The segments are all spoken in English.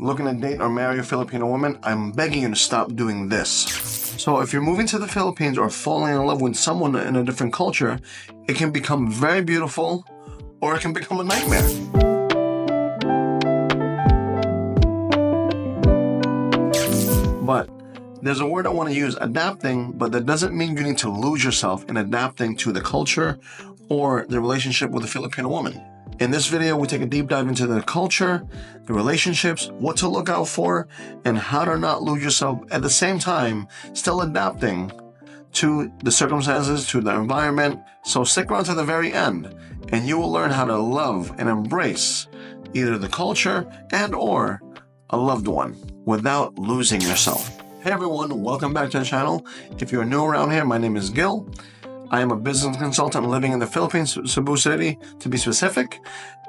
looking to date or marry a Filipino woman, I'm begging you to stop doing this. So if you're moving to the Philippines or falling in love with someone in a different culture, it can become very beautiful or it can become a nightmare. But there's a word I want to use, adapting, but that doesn't mean you need to lose yourself in adapting to the culture or the relationship with a Filipino woman. In this video, we take a deep dive into the culture, the relationships, what to look out for, and how to not lose yourself at the same time, still adapting to the circumstances, to the environment. So stick around to the very end, and you will learn how to love and embrace either the culture and or a loved one without losing yourself. Hey everyone, welcome back to the channel. If you're new around here, my name is Gil. I am a business consultant living in the Philippines, Cebu City to be specific,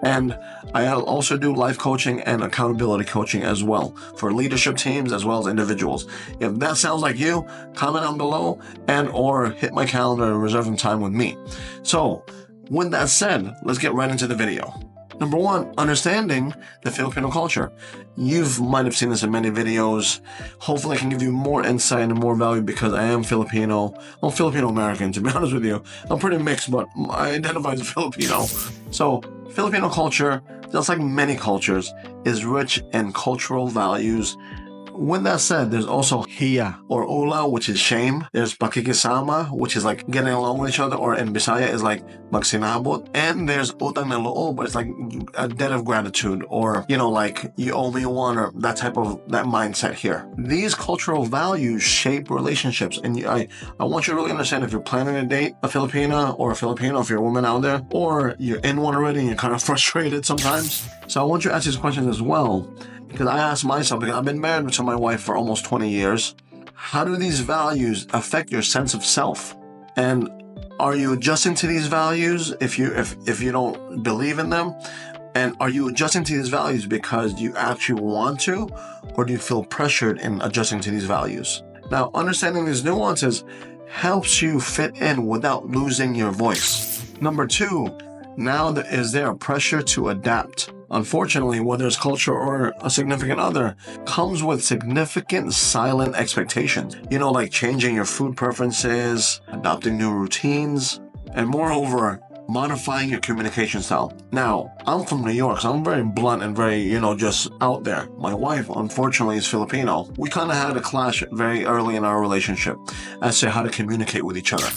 and I also do life coaching and accountability coaching as well for leadership teams as well as individuals. If that sounds like you, comment down below and or hit my calendar and reserve some time with me. So with that said, let's get right into the video. Number one, understanding the Filipino culture. You might have seen this in many videos. Hopefully I can give you more insight and more value because I am Filipino. I'm Filipino-American, to be honest with you. I'm pretty mixed, but I identify as a Filipino. So Filipino culture, just like many cultures, is rich in cultural values. With that said, there's also hiya or ula, which is shame. There's pakikisama, which is like getting along with each other, or in Bisaya is like magsinabot. And there's utang na loob, but it's like a debt of gratitude, or like you owe me one, or that mindset here. These cultural values shape relationships, and I want you to really understand if you're planning to date a Filipina or a Filipino, if you're a woman out there, or you're in one already and you're kind of frustrated sometimes. So I want you to ask these questions as well. Because I ask myself, because I've been married to my wife for almost 20 years, how do these values affect your sense of self? And are you adjusting to these values if you don't believe in them? And are you adjusting to these values because you actually want to, or do you feel pressured in adjusting to these values? Now, understanding these nuances helps you fit in without losing your voice. Number two, now is there a pressure to adapt? Unfortunately, whether it's culture or a significant other, comes with significant silent expectations. Like changing your food preferences, adopting new routines, and moreover, modifying your communication style. Now, I'm from New York, so I'm very blunt and very, just out there. My wife, unfortunately, is Filipino. We kind of had a clash very early in our relationship as to how to communicate with each other.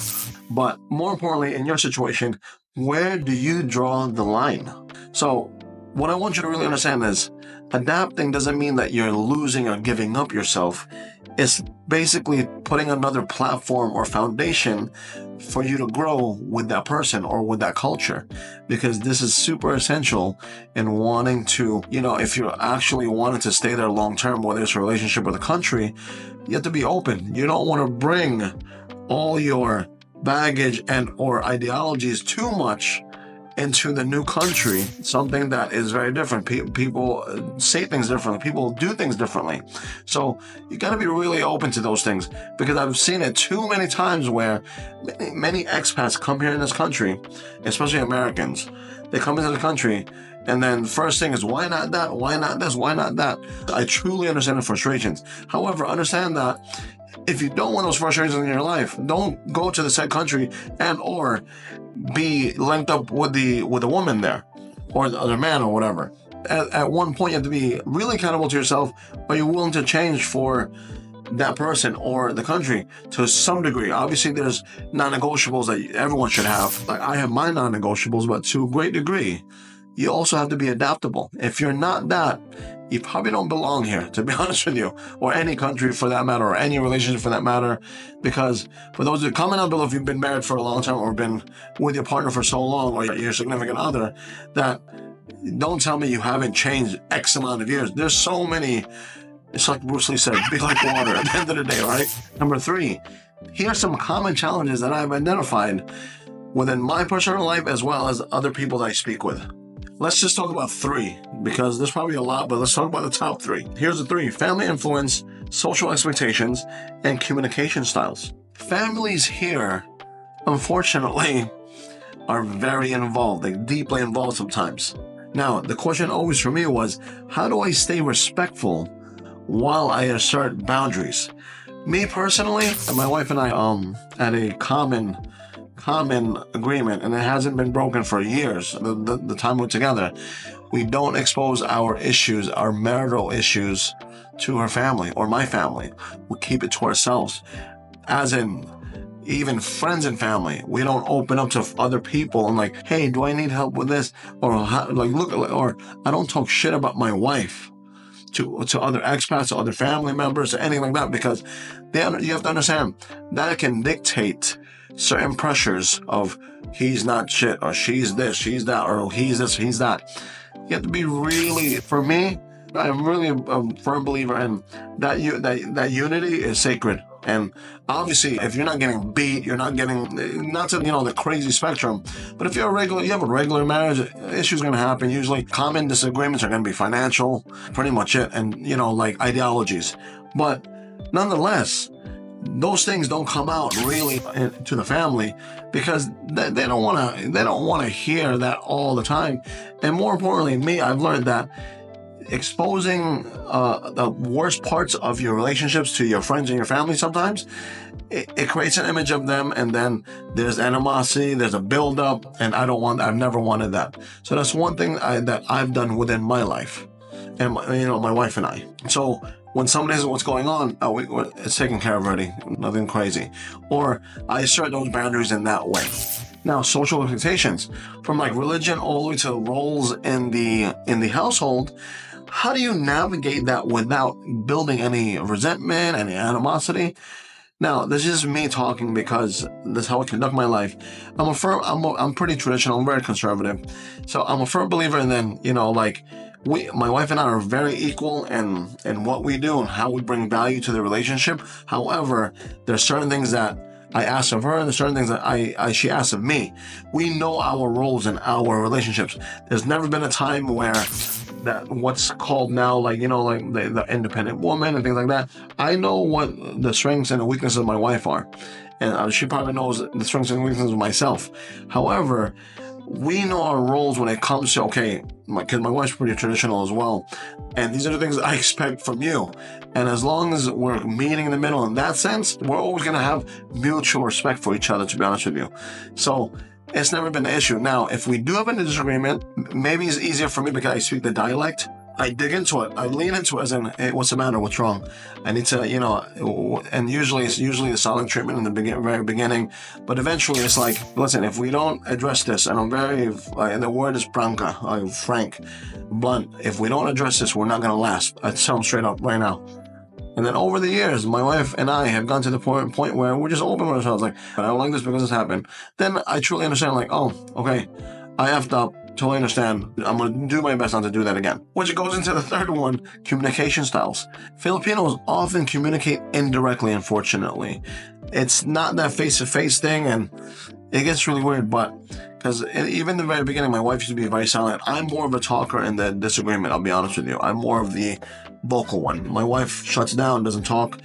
But more importantly, in your situation, where do you draw the line? So, what I want you to really understand is adapting doesn't mean that you're losing or giving up yourself. It's basically putting another platform or foundation for you to grow with that person or with that culture, because this is super essential in wanting to, if you're actually wanting to stay there long term, whether it's a relationship with a country, you have to be open. You don't want to bring all your baggage and or ideologies too much into the new country, something that is very different. People say things differently. People do things differently. So you got to be really open to those things, because I've seen it too many times where many expats come here in this country, especially Americans. They come into the country and then first thing is, why not that? Why not this? Why not that? I truly understand the frustrations. However, understand that if you don't want those frustrations in your life, don't go to the said country and or be linked up with the woman there or the other man or whatever. At one point, you have to be really accountable to yourself. Are you willing to change for that person or the country to some degree? Obviously, there's non-negotiables that everyone should have. Like I have my non-negotiables, but to a great degree, you also have to be adaptable. If you're not that, you probably don't belong here, to be honest with you, or any country for that matter, or any relationship for that matter. Because for those that comment down below, if you've been married for a long time or been with your partner for so long, or your significant other, that don't tell me you haven't changed X amount of years. There's so many. It's like Bruce Lee said, be like water at the end of the day, right? Number three, here are some common challenges that I've identified within my personal life as well as other people that I speak with. Let's just talk about three, because there's probably a lot, but let's talk about the top three. Here's the three: family influence, social expectations, and communication styles. Families here, unfortunately, are very involved. They're deeply involved sometimes. Now, the question always for me was, how do I stay respectful while I assert boundaries? Me personally, my wife and I had a common agreement, and it hasn't been broken for years, the time we're together. We don't expose our issues, our marital issues, to her family or my family. We keep it to ourselves. As in, even friends and family, we don't open up to other people and like, hey, do I need help with this? Or like, look, or I don't talk shit about my wife to other expats, to other family members, or anything like that, because you have to understand that it can dictate certain pressures of he's not shit, or she's this, she's that, or he's this, he's that. You have to be really, for me, I'm really a firm believer in that unity is sacred. And obviously, if you're not getting beat, you're not getting, not to, the crazy spectrum, but if you have a regular marriage, issues going to happen. Usually common disagreements are going to be financial, pretty much it. And, like ideologies. But nonetheless, those things don't come out really to the family, because they don't want to hear that all the time. And more importantly, I've learned that exposing the worst parts of your relationships to your friends and your family, sometimes it creates an image of them, and then there's animosity, there's a buildup, and I've never wanted that. So that's one thing that I've done within my life, and my wife and I. So when somebody says what's going on, it's taken care of already, nothing crazy. Or I assert those boundaries in that way. Now, social expectations, from like religion all the way to roles in the household, how do you navigate that without building any resentment, any animosity? Now, this is me talking because this is how I conduct my life. I'm pretty traditional, I'm very conservative. So I'm a firm believer in then, my wife and I are very equal in what we do and how we bring value to the relationship. However, there's certain things that I ask of her, and there's certain things that she asks of me. We know our roles in our relationships. There's never been a time where that what's called now, like the independent woman and things like that. I know what the strengths and the weaknesses of my wife are, and she probably knows the strengths and weaknesses of myself. However, we know our roles when it comes to, because my wife's pretty traditional as well, and these are the things I expect from you. And as long as we're meeting in the middle in that sense, we're always going to have mutual respect for each other, to be honest with you. So it's never been an issue. Now, if we do have a disagreement, maybe it's easier for me because I speak the dialect. I dig into it. I lean into it as in, hey, what's the matter? What's wrong? I need to, and usually it's the silent treatment in the very beginning. But eventually it's like, listen, if we don't address this, and I'm very, the word is frank, blunt. If we don't address this, we're not going to last. I tell them straight up right now. And then over the years, my wife and I have gone to the point where we're just open with ourselves. Like, I don't like this because this happened. Then I truly understand, like, oh, okay, I effed up. Totally understand. I'm going to do my best not to do that again. Which goes into the third one, communication styles. Filipinos often communicate indirectly, unfortunately. It's not that face-to-face thing, and it gets really weird, but because even in the very beginning, my wife used to be very silent. I'm more of a talker in the disagreement, I'll be honest with you. I'm more of the vocal one. My wife shuts down, doesn't talk.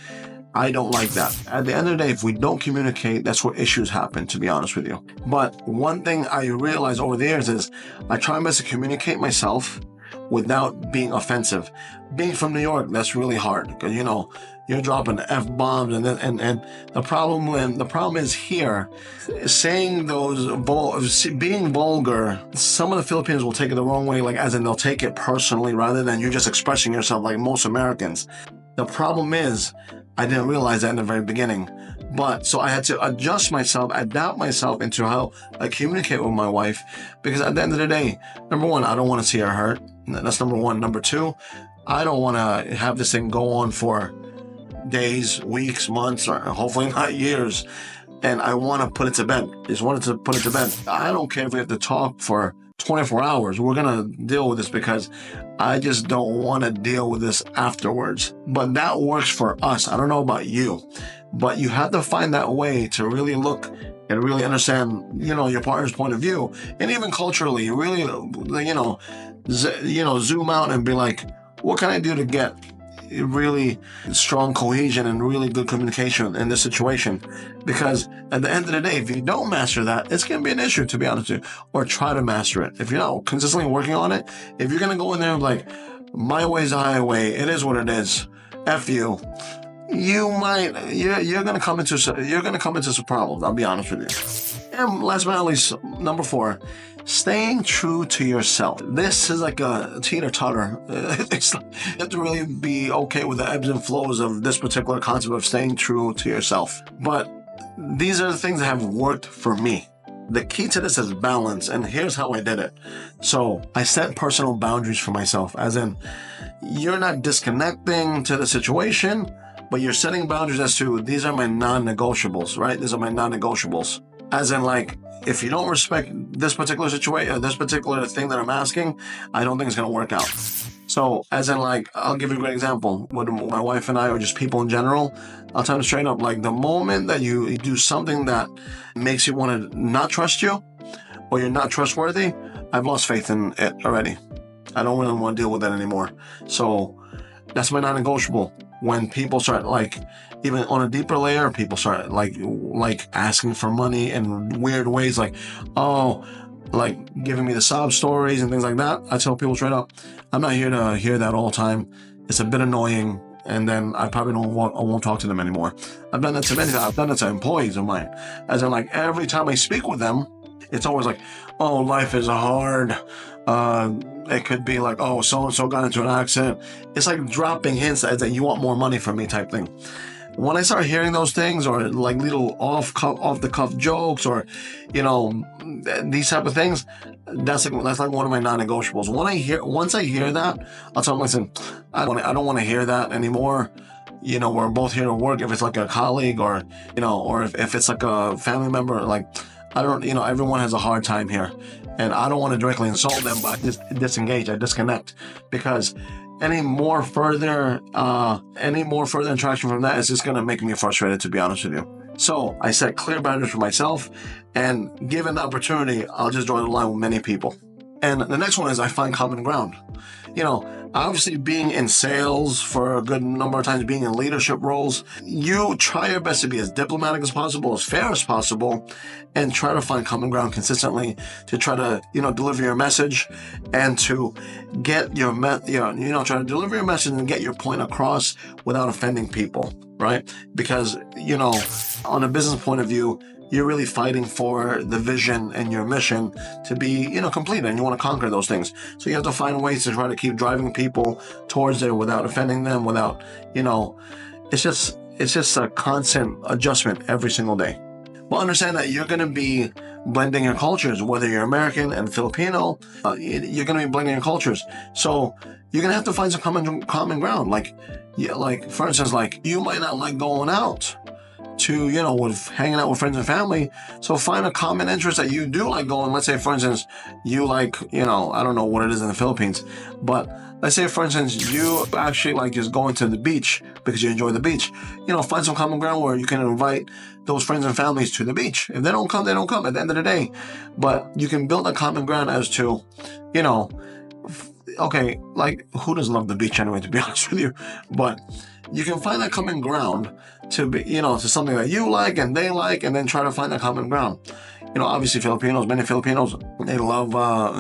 I don't like that. At the end of the day, if we don't communicate, that's where issues happen, to be honest with you. But one thing I realized over the years is I try my best to communicate myself without being offensive. Being from New York, that's really hard because, you're dropping F-bombs, and the problem is here, saying being vulgar, some of the Filipinos will take it the wrong way, like as in they'll take it personally rather than you just expressing yourself like most Americans. The problem is, I didn't realize that in the very beginning. But so I had to adapt myself into how I communicate with my wife, because at the end of the day, number one, I don't want to see her hurt. That's number one. Number two, I don't want to have this thing go on for days, weeks, months, or hopefully not years. And I want to put it to bed. Just wanted to put it to bed. I don't care if we have to talk for 24 hours. We're going to deal with this because I just don't want to deal with this afterwards. But that works for us. I don't know about you, but you have to find that way to really look and really understand, your partner's point of view. And even culturally, really, zoom out and be like, what can I do to get really strong cohesion and really good communication in this situation. Because at the end of the day, if you don't master that, it's going to be an issue, to be honest with you, or try to master it. If you're not consistently working on it, if you're going to go in there like, my way's the highway, it is what it is, F you, you're going to come into some problems, I'll be honest with you. And last but not least, number 4, staying true to yourself. This is like a teeter-totter. You have to really be okay with the ebbs and flows of this particular concept of staying true to yourself. But these are the things that have worked for me. The key to this is balance, and here's how I did it. So I set personal boundaries for myself, as in, you're not disconnecting to the situation, but you're setting boundaries as to, these are my non-negotiables, right? These are my non-negotiables. As in, like, if you don't respect this particular situation, this particular thing that I'm asking, I don't think it's going to work out. So, as in, like, I'll give you a great example. With my wife and I, or just people in general, I'll tell them straight up, like, the moment that you do something that makes you want to not trust you, or you're not trustworthy, I've lost faith in it already. I don't really want to deal with that anymore. So, that's my non-negotiable. When people start, like, even on a deeper layer, people start like asking for money in weird ways, like, oh, like giving me the sob stories and things like that. I tell people straight up, I'm not here to hear that all the time. It's a bit annoying, and then I probably I won't talk to them anymore. I've done that to many. I've done that to employees of mine. As in, like, every time I speak with them, it's always like, oh, life is hard. It could be like, oh, so-and-so got into an accident. It's like dropping hints that you want more money from me type thing. When I start hearing those things, or like little off-the-cuff jokes, or, you know, these type of things, that's like one of my non-negotiables. Once I hear that, I'll tell them, listen, I don't want to hear that anymore. You know, we're both here to work. If it's like a colleague, or, you know, or if it's like a family member, like, I don't, you know, everyone has a hard time here, and I don't want to directly insult them, but I just disengage, I disconnect, because any more further interaction from that is just going to make me frustrated, to be honest with you. So I set clear boundaries for myself, and given the opportunity, I'll just draw the line with many people. And the next one is I find common ground. You know, obviously being in sales for a good number of times, being in leadership roles, you try your best to be as diplomatic as possible, as fair as possible, and try to find common ground consistently to try to, you know, deliver your message, and to get your, try to deliver your message and get your point across without offending people, right? Because, you know, on a business point of view, you're really fighting for the vision and your mission to be, you know, complete, and you want to conquer those things. So you have to find ways to try to keep driving people towards there without offending them, without, you know, it's just a constant adjustment every single day. But understand that you're going to be blending your cultures, whether you're American and Filipino, you're going to be blending your cultures. So you're going to have to find some common ground. Like, for instance, like, you might not like going out to, you know, with hanging out with friends and family. So find a common interest that you do like going. Let's say, for instance, you like, you know, I don't know what it is in the Philippines, but let's say, for instance, you actually like just going to the beach because you enjoy the beach. You know, find some common ground where you can invite those friends and families to the beach. If they don't come, they don't come at the end of the day. But you can build a common ground as to, you know, okay, like, who doesn't love the beach anyway, to be honest with you? But you can find that common ground to be, you know, to something that you like and they like, and then try to find that common ground. You know, obviously many Filipinos, they love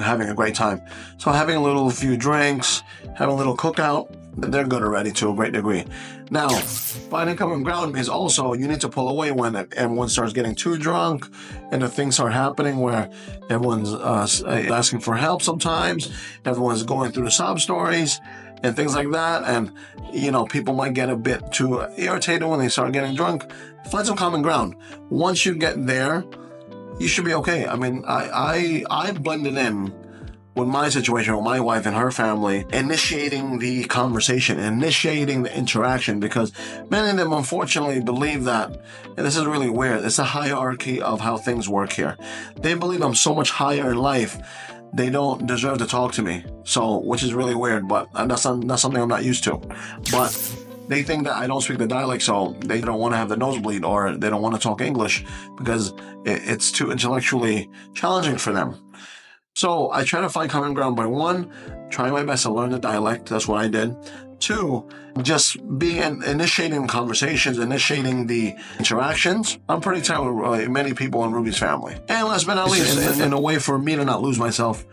having a great time. So having a few drinks, having a little cookout, they're good already to a great degree. Now, finding common ground means also you need to pull away when everyone starts getting too drunk, and the things start happening where everyone's asking for help sometimes, everyone's going through the sob stories and things like that, and, you know, people might get a bit too irritated when they start getting drunk. Find some common ground. Once you get there, you should be okay. I mean, I blended in with my situation with my wife and her family, initiating the conversation, initiating the interaction, because many of them unfortunately believe that, and this is really weird, it's a hierarchy of how things work here. They believe I'm so much higher in life, they don't deserve to talk to me. So, which is really weird, but that's something I'm not used to. But they think that I don't speak the dialect, so they don't want to have the nosebleed, or they don't want to talk English because it's too intellectually challenging for them. So I try to find common ground by, one, trying my best to learn the dialect. That's what I did. 2, just initiating conversations, initiating the interactions. I'm pretty tired with many people in Ruby's family. And last but not least, in a way for me to not lose myself,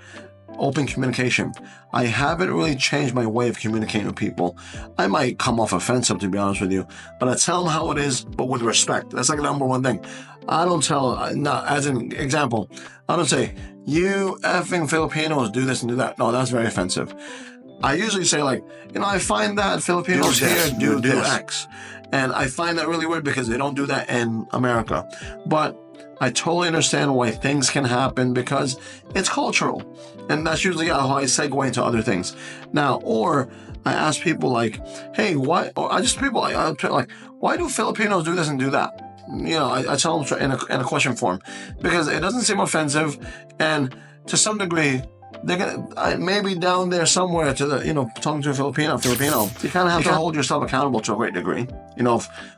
open communication. I haven't really changed my way of communicating with people. I might come off offensive, to be honest with you, but I tell them how it is, but with respect. That's like the number one thing. I don't tell, not as an example, I don't say, you effing Filipinos do this and do that. No, that's very offensive. I usually say like, I find that Filipinos here do X. And I find that really weird because they don't do that in America. But I totally understand why things can happen because it's cultural. And that's usually how I segue into other things. Now, or I ask people like, hey, why, or I just people like, why do Filipinos do this and do that? I tell them in a question form because it doesn't seem offensive. And to some degree, they're gonna maybe down there somewhere to the talking to a Filipino, you kind of have to hold yourself accountable to a great degree,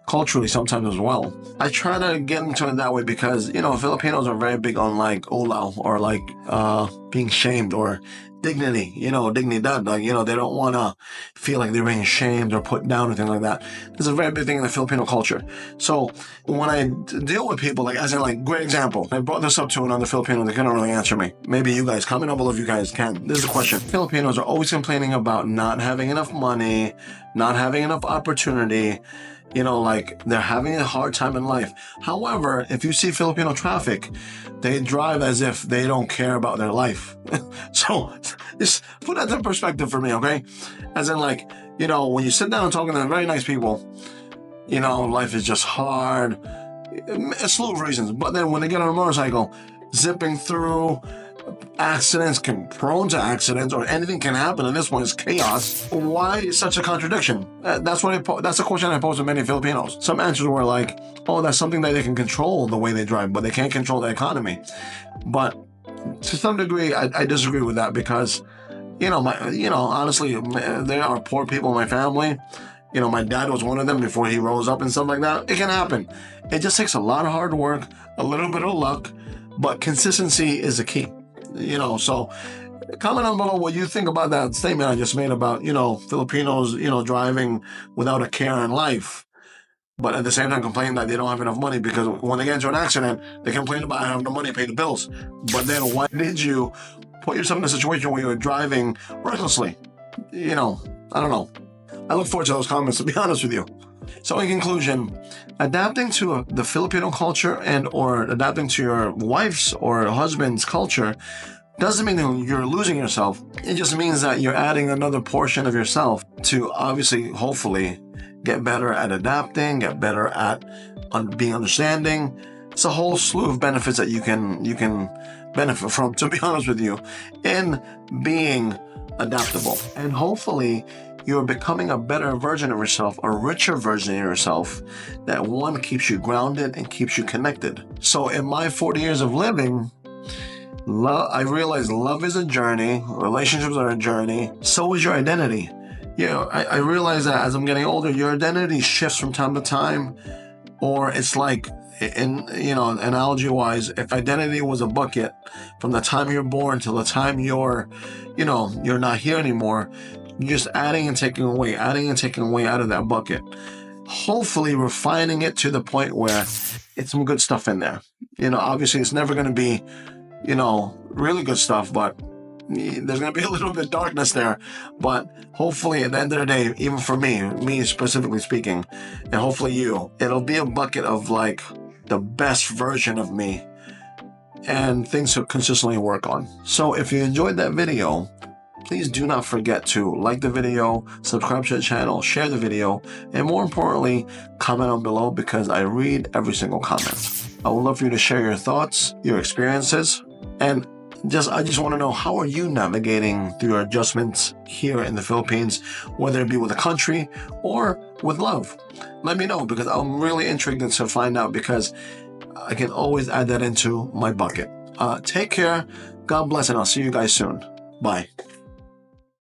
culturally sometimes as well. I try to get into it that way because Filipinos are very big on like olaw or like being shamed or dignity, dignidad, like they don't want to feel like they're being shamed or put down or things like that. It's a very big thing in the Filipino culture. So when I deal with people, like as in like great example, I brought this up to another Filipino, they couldn't really answer me. Maybe you guys comment down below if you guys can. This is the question. Filipinos are always complaining about not having enough money, not having enough opportunity, like they're having a hard time in life. However, if you see Filipino traffic, they drive as if they don't care about their life. So just put that in perspective for me, okay? As in like, when you sit down and talking to very nice people, life is just hard. A slew of reasons. But then when they get on a motorcycle, zipping through, prone to accidents, or anything can happen, and this one is chaos. Why such a contradiction? That's a question I pose to many Filipinos. Some answers were like, oh, that's something that they can control the way they drive, but they can't control the economy. But to some degree, I disagree with that because, honestly, there are poor people in my family. My dad was one of them before he rose up and stuff like that. It can happen. It just takes a lot of hard work, a little bit of luck, but consistency is the key. So comment down below what you think about that statement I just made about, Filipinos, driving without a care in life, but at the same time complaining that they don't have enough money because when they get into an accident, they complain about having no money to pay the bills. But then why did you put yourself in a situation where you're driving recklessly? I don't know. I look forward to those comments, to be honest with you. So in conclusion, adapting to the Filipino culture or adapting to your wife's or husband's culture doesn't mean that you're losing yourself. It just means that you're adding another portion of yourself to obviously, hopefully, get better at adapting, get better at being understanding. It's a whole slew of benefits that you can benefit from, to be honest with you, in being adaptable. And hopefully, you're becoming a better version of yourself, a richer version of yourself, that one keeps you grounded and keeps you connected. So in my 40 years of living, I realized love is a journey, relationships are a journey, so is your identity. I realize that as I'm getting older, your identity shifts from time to time, or it's like, analogy-wise, if identity was a bucket, from the time you're born till the time you're not here anymore, you're just adding and taking away out of that bucket. Hopefully refining it to the point where it's some good stuff in there. Obviously it's never going to be, really good stuff, but there's going to be a little bit of darkness there. But hopefully at the end of the day, even for me specifically speaking, and hopefully you, it'll be a bucket of like the best version of me and things to consistently work on. So if you enjoyed that video, please do not forget to like the video, subscribe to the channel, share the video, and more importantly, comment down below because I read every single comment. I would love for you to share your thoughts, your experiences, and I just want to know, how are you navigating through your adjustments here in the Philippines, whether it be with a country or with love? Let me know because I'm really intrigued to find out because I can always add that into my bucket. Take care, God bless, and I'll see you guys soon. Bye.